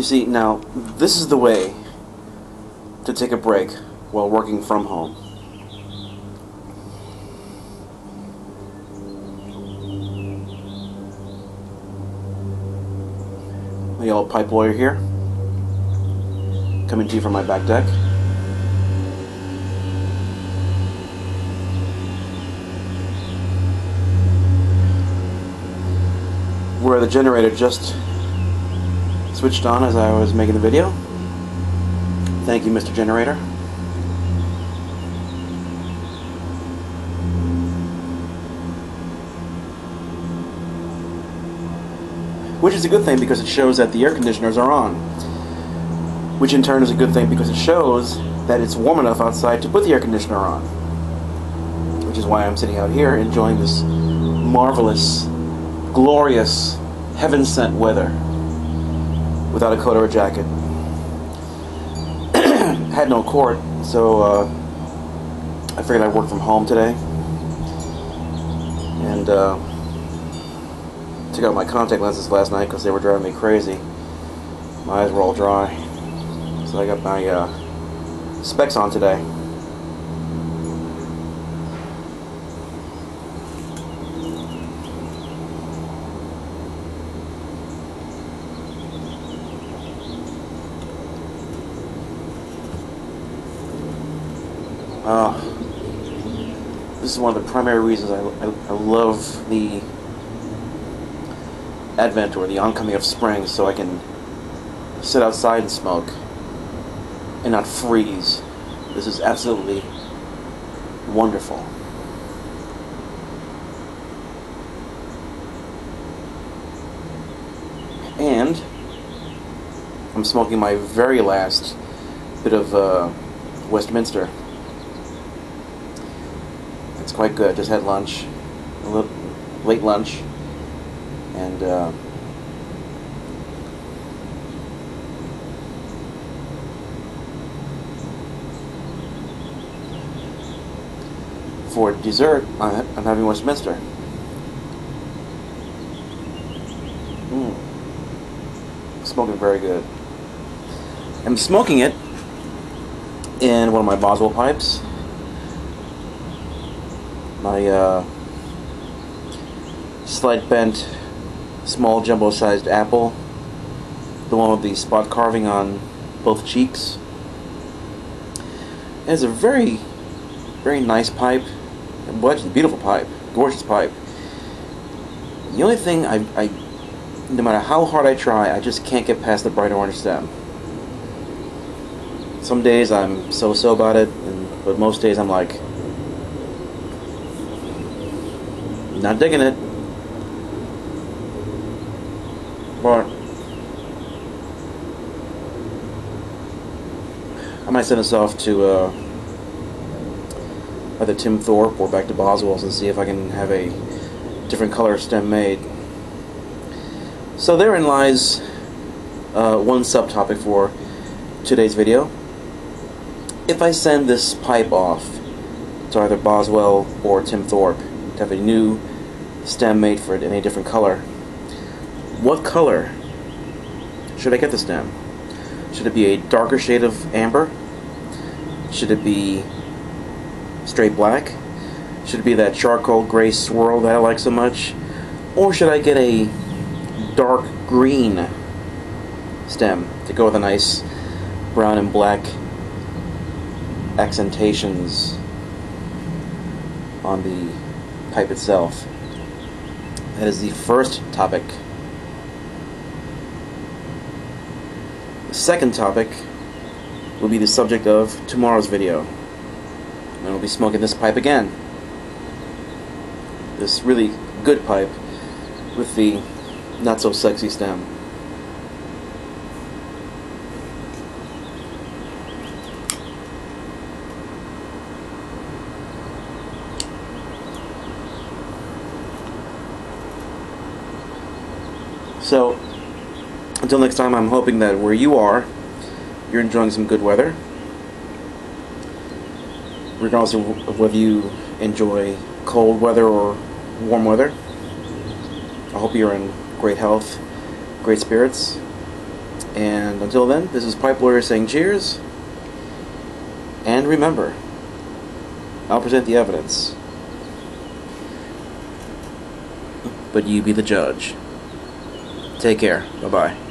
You see, now, this is the way to take a break while working from home. The old pipe lawyer here, coming to you from my back deck. Where the generator just switched on as I was making the video. Thank you, Mr. Generator. Which is a good thing because it shows that the air conditioners are on. Which in turn is a good thing because it shows that it's warm enough outside to put the air conditioner on. Which is why I'm sitting out here enjoying this marvelous, glorious, heaven-sent weather without a coat or a jacket. Had no court, so I figured I'd work from home today. And took out my contact lenses last night because they were driving me crazy. My eyes were all dry. So I got my specs on today. This is one of the primary reasons I love the advent or the oncoming of spring, so I can sit outside and smoke and not freeze. This is absolutely wonderful. And I'm smoking my very last bit of Westminster. It's quite good. Just had lunch, a little late lunch, and for dessert, I'm having Westminster. Smoking very good. I'm smoking it in one of my Boswell pipes. My slight bent, small jumbo-sized apple, the one with the spot carving on both cheeks. It's a very, very nice pipe. Well, it's a beautiful pipe, gorgeous pipe. The only thing no matter how hard I try, I just can't get past the bright orange stem. Some days I'm so-so about it, but most days I'm like, not digging it. But I might send this off to either Tim Thorpe or back to Boswell's and see if I can have a different color stem made. So therein lies one subtopic for today's video. If I send this pipe off to either Boswell or Tim Thorpe to have a new stem made for it in a different color, what color should I get the stem? Should it be a darker shade of amber? Should it be straight black? Should it be that charcoal gray swirl that I like so much? Or should I get a dark green stem to go with a nice brown and black accentations on the pipe itself? That is the first topic. The second topic will be the subject of tomorrow's video. And I'll be smoking this pipe again. This really good pipe with the not so sexy stem. So, until next time, I'm hoping that where you are, you're enjoying some good weather. Regardless of whether you enjoy cold weather or warm weather. I hope you're in great health, great spirits, And until then, this is Pipe Lawyer saying cheers. And remember, I'll present the evidence, but you be the judge. Take care. Bye-bye.